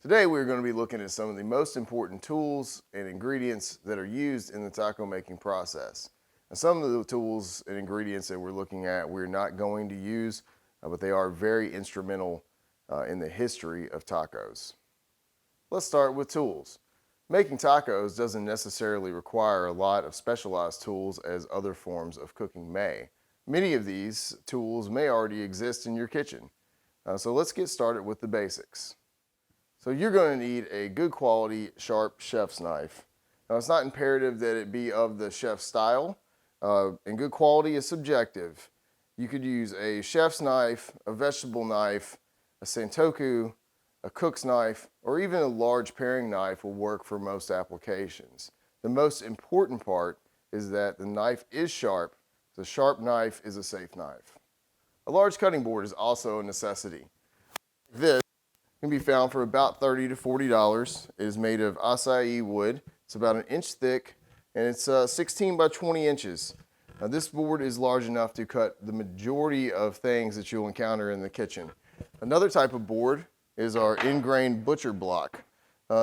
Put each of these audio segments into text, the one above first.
Today we're going to be looking at some of the most important tools and ingredients that are used in the taco making process. And some of the tools and ingredients that we're looking at we're not going to use, but they are very instrumental in the history of tacos. Let's start with tools. Making tacos doesn't necessarily require a lot of specialized tools as other forms of cooking may. Many of these tools may already exist in your kitchen. So let's get started with the basics. So you're going to need a good quality, sharp chef's knife. Now it's not imperative that it be of the chef style, and good quality is subjective. You could use a chef's knife, a vegetable knife, a santoku, a cook's knife, or even a large paring knife will work for most applications. The most important part is that the knife is sharp. The sharp knife is a safe knife. A large cutting board is also a necessity. This can be found for about $30 to $40. It is made of acai wood. It's about an inch thick, and it's 16 by 20 inches. Now, this board is large enough to cut the majority of things that you'll encounter in the kitchen. Another type of board is our ingrained butcher block.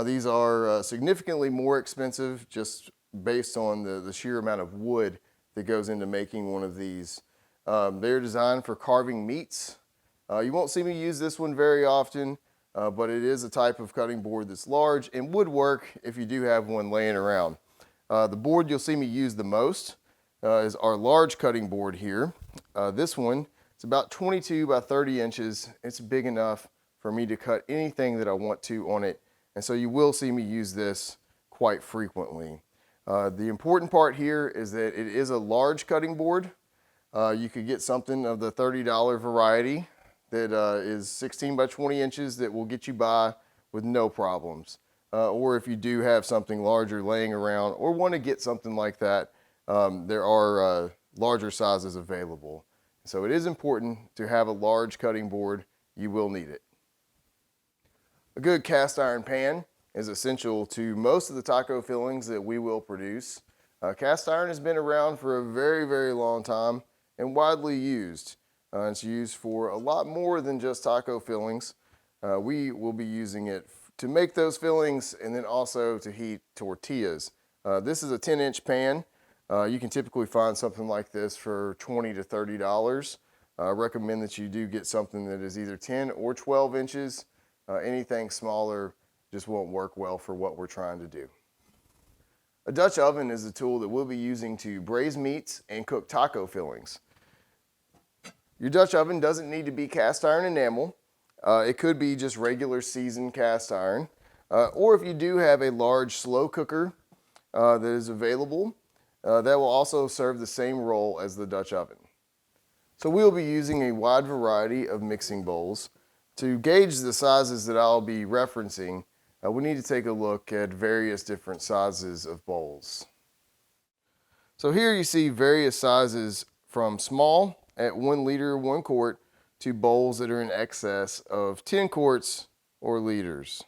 These are significantly more expensive just based on the sheer amount of wood that goes into making one of these. They're designed for carving meats. You won't see me use this one very often. But it is a type of cutting board that's large and would work if you do have one laying around. The board you'll see me use the most is our large cutting board here. This one, it's about 22 by 30 inches. It's big enough for me to cut anything that I want to on it, and so you will see me use this quite frequently. The important part here is that it is a large cutting board. You could get something of the $30 variety that is 16 by 20 inches that will get you by with no problems. Or if you do have something larger laying around or want to get something like that, there are larger sizes available. So it is important to have a large cutting board. You will need it. A good cast iron pan is essential to most of the taco fillings that we will produce. Cast iron has been around for a very, very long time and widely used. It's used for a lot more than just taco fillings. We will be using it to make those fillings and then also to heat tortillas. This is a 10-inch pan. You can typically find something like this for $20 to $30. I recommend that you do get something that is either 10 or 12 inches. Anything smaller just won't work well for what we're trying to do. A Dutch oven is a tool that we'll be using to braise meats and cook taco fillings. Your Dutch oven doesn't need to be cast iron enamel. It could be just regular seasoned cast iron. Or if you do have a large slow cooker that is available, that will also serve the same role as the Dutch oven. So we'll be using a wide variety of mixing bowls. To gauge the sizes that I'll be referencing, we need to take a look at various different sizes of bowls. So here you see various sizes from small at 1 liter, 1 quart, to bowls that are in excess of 10 quarts or liters.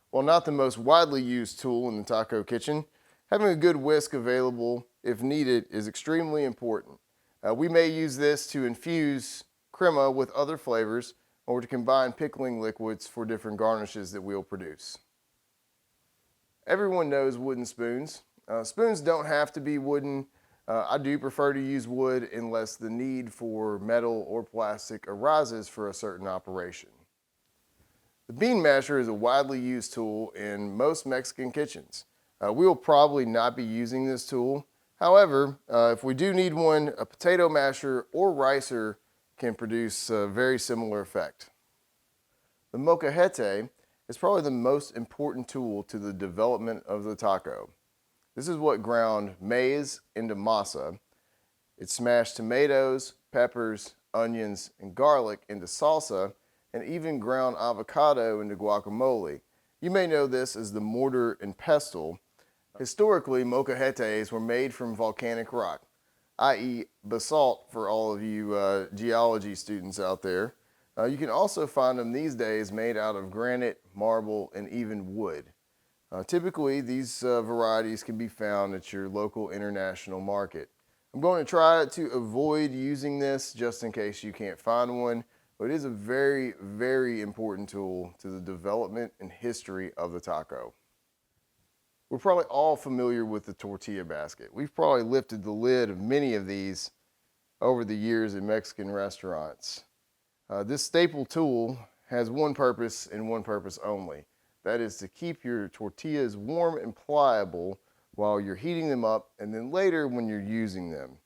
While not the most widely used tool in the taco kitchen, having a good whisk available if needed is extremely important. We may use this to infuse crema with other flavors or to combine pickling liquids for different garnishes that we'll produce. Everyone knows wooden spoons. Spoons don't have to be wooden. I do prefer to use wood unless the need for metal or plastic arises for a certain operation. The bean masher is a widely used tool in most Mexican kitchens. We will probably not be using this tool. However, if we do need one, a potato masher or ricer can produce a very similar effect. The Mochajete is probably the most important tool to the development of the taco. This is what ground maize into masa. It smashed tomatoes, peppers, onions, and garlic into salsa, and even ground avocado into guacamole. You may know this as the mortar and pestle. Historically, mochajetes were made from volcanic rock, i.e. basalt for all of you geology students out there. You can also find them these days made out of granite, marble, and even wood. Typically, these varieties can be found at your local international market. I'm going to try to avoid using this just in case you can't find one, but it is a very, very important tool to the development and history of the taco. We're probably all familiar with the tortilla basket. We've probably lifted the lid of many of these over the years in Mexican restaurants. This staple tool has one purpose and one purpose only. That is to keep your tortillas warm and pliable while you're heating them up and then later when you're using them.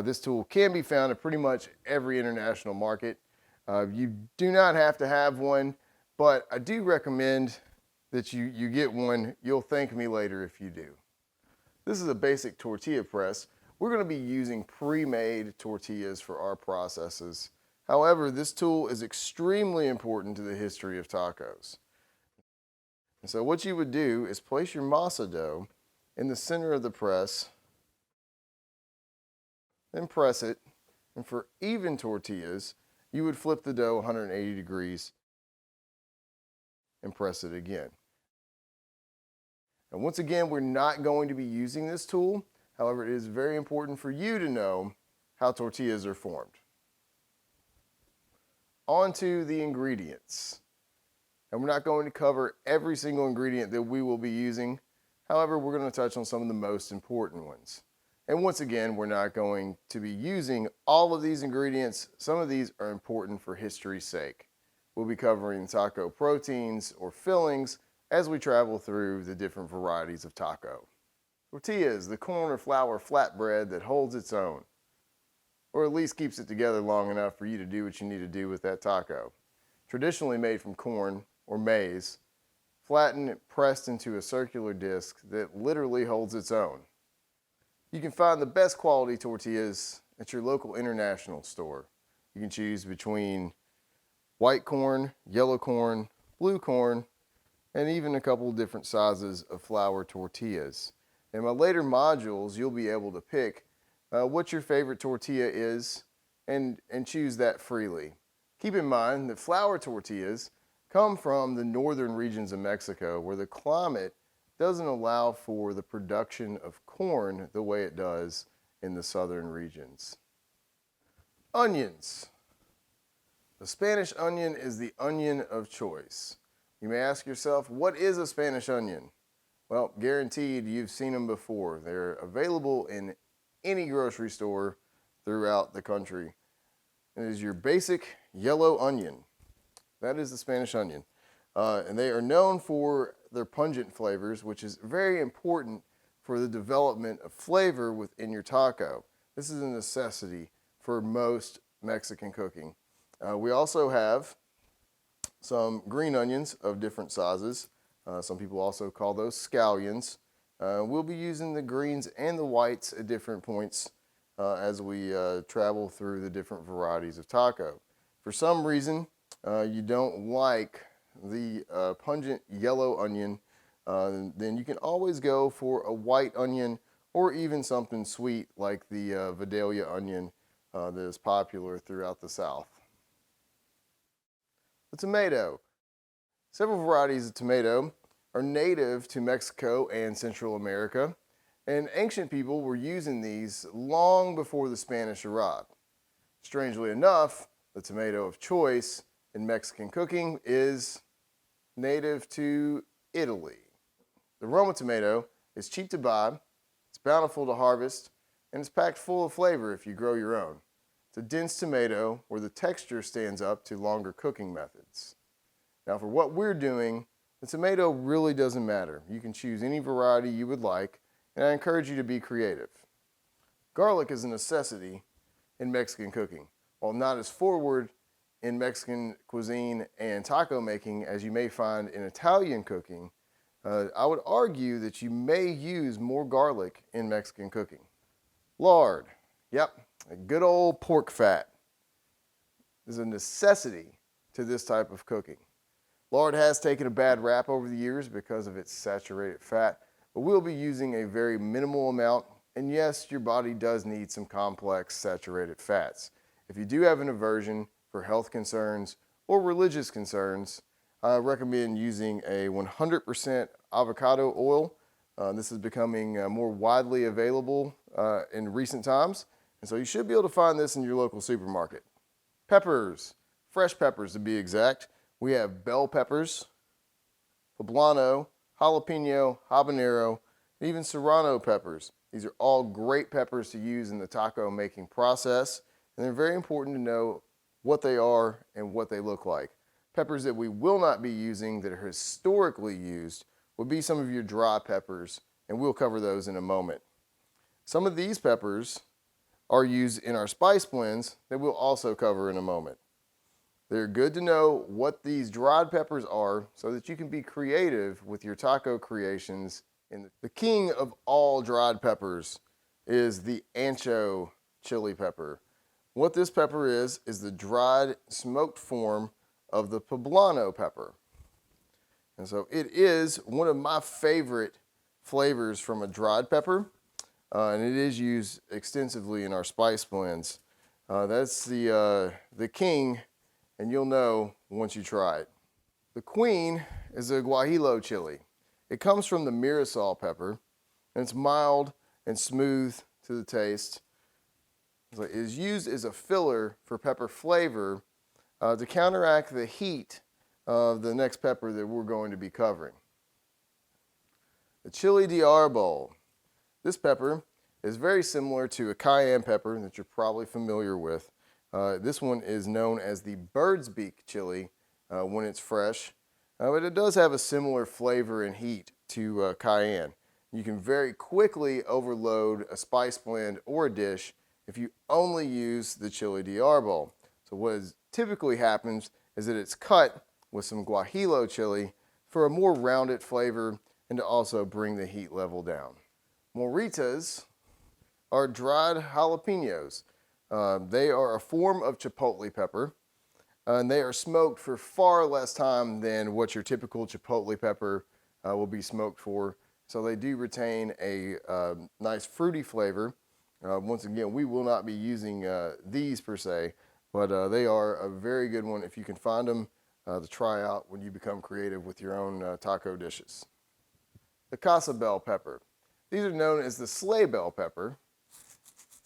This tool can be found in pretty much every international market. You do not have to have one, but I do recommend that you get one. You'll thank me later if you do. This is a basic tortilla press. We're going to be using pre-made tortillas for our processes. However, this tool is extremely important to the history of tacos. And so what you would do is place your masa dough in the center of the press, then press it, and for even tortillas, you would flip the dough 180 degrees and press it again. And once again, we're not going to be using this tool. However, it is very important for you to know how tortillas are formed. On to the ingredients. And we're not going to cover every single ingredient that we will be using. However, we're going to touch on some of the most important ones. And once again, we're not going to be using all of these ingredients. Some of these are important for history's sake. We'll be covering taco proteins or fillings as we travel through the different varieties of taco. Tortilla is the corn or flour flatbread that holds its own, or at least keeps it together long enough for you to do what you need to do with that taco. Traditionally made from corn or maize, flattened, pressed into a circular disc that literally holds its own. You can find the best quality tortillas at your local international store. You can choose between white corn, yellow corn, blue corn, and even a couple of different sizes of flour tortillas. In my later modules, you'll be able to pick what your favorite tortilla is and choose that freely. Keep in mind that flour tortillas come from the northern regions of Mexico where the climate doesn't allow for the production of corn the way it does in the southern regions. Onions. The Spanish onion is the onion of choice. You may ask yourself, what is a Spanish onion? Well, guaranteed you've seen them before. They're available in any grocery store throughout the country. It is your basic yellow onion. That is the Spanish onion. And they are known for their pungent flavors, which is very important for the development of flavor within your taco. This is a necessity for most Mexican cooking. We also have some green onions of different sizes. Some people also call those scallions. We'll be using the greens and the whites at different points as we travel through the different varieties of taco. For some reason, you don't like the pungent yellow onion, then you can always go for a white onion or even something sweet like the Vidalia onion that is popular throughout the South. The tomato. Several varieties of tomato are native to Mexico and Central America, and ancient people were using these long before the Spanish arrived. Strangely enough, the tomato of choice in Mexican cooking is native to Italy. The Roma tomato is cheap to buy, it's bountiful to harvest, and it's packed full of flavor if you grow your own. It's a dense tomato where the texture stands up to longer cooking methods. Now for what we're doing, the tomato really doesn't matter. You can choose any variety you would like, and I encourage you to be creative. Garlic is a necessity in Mexican cooking. While not as forward in Mexican cuisine and taco making as you may find in Italian cooking, I would argue that you may use more garlic in Mexican cooking. Lard. Yep, a good old pork fat is a necessity to this type of cooking. Lard has taken a bad rap over the years because of its saturated fat, but we'll be using a very minimal amount, and yes, your body does need some complex saturated fats. If you do have an aversion for health concerns or religious concerns, I recommend using a 100% avocado oil. This is becoming more widely available in recent times, and so you should be able to find this in your local supermarket. Peppers, fresh peppers to be exact. We have bell peppers, poblano, jalapeno, habanero, and even serrano peppers. These are all great peppers to use in the taco making process, and they're very important to know what they are and what they look like. Peppers that we will not be using that are historically used would be some of your dry peppers, and we'll cover those in a moment. Some of these peppers are used in our spice blends that we'll also cover in a moment. They're good to know what these dried peppers are so that you can be creative with your taco creations. And the king of all dried peppers is the Ancho chili pepper. What this pepper is the dried smoked form of the poblano pepper. And so it is one of my favorite flavors from a dried pepper, and it is used extensively in our spice blends. That's the king, and you'll know once you try it. The queen is a guajillo chili. It comes from the mirasol pepper, and it's mild and smooth to the taste. So it is used as a filler for pepper flavor to counteract the heat of the next pepper that we're going to be covering. The chili de árbol. This pepper is very similar to a cayenne pepper that you're probably familiar with. This one is known as the bird's beak chili when it's fresh, but it does have a similar flavor and heat to cayenne. You can very quickly overload a spice blend or a dish if you only use the chili de árbol. So what typically happens is that it's cut with some guajillo chili for a more rounded flavor and to also bring the heat level down. Morritas are dried jalapenos. They are a form of chipotle pepper, and they are smoked for far less time than what your typical chipotle pepper will be smoked for. So they do retain a nice fruity flavor. Once again, we will not be using these per se, but they are a very good one if you can find them to try out when you become creative with your own taco dishes. The Casa bell pepper. These are known as the sleigh bell pepper.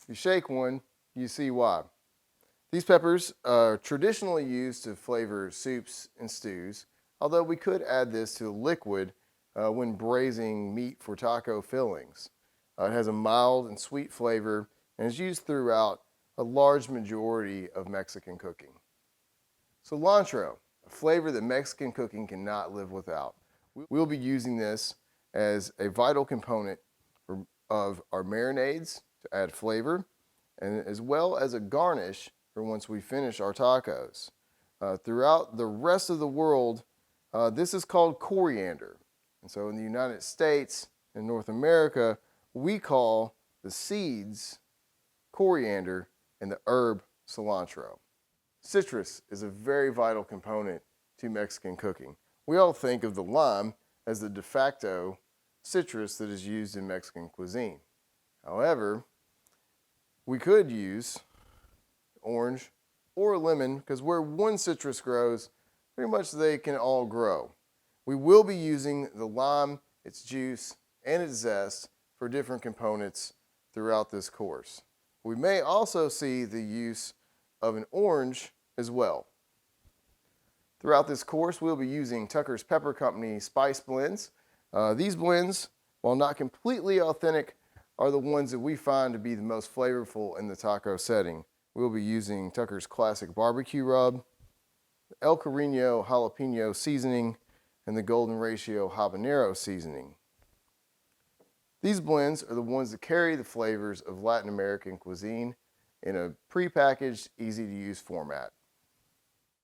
You shake one, you see why. These peppers are traditionally used to flavor soups and stews, although we could add this to liquid when braising meat for taco fillings. It has a mild and sweet flavor and is used throughout a large majority of Mexican cooking. Cilantro, a flavor that Mexican cooking cannot live without. We'll be using this as a vital component of our marinades to add flavor, and as well as a garnish for once we finish our tacos. Throughout the rest of the world, this is called coriander. And so in the United States and North America, we call the seeds coriander and the herb cilantro. Citrus is a very vital component to Mexican cooking. We all think of the lime as the de facto citrus that is used in Mexican cuisine. However, we could use orange or a lemon because where one citrus grows, pretty much they can all grow. We will be using the lime, its juice, and its zest for different components throughout this course. We may also see the use of an orange as well. Throughout this course, we'll be using Tucker's Pepper Company spice blends. These blends, while not completely authentic, are the ones that we find to be the most flavorful in the taco setting. We'll be using Tucker's Classic Barbecue Rub, El Cariño Jalapeno Seasoning, and the Golden Ratio Habanero Seasoning. These blends are the ones that carry the flavors of Latin American cuisine in a prepackaged, easy-to-use format.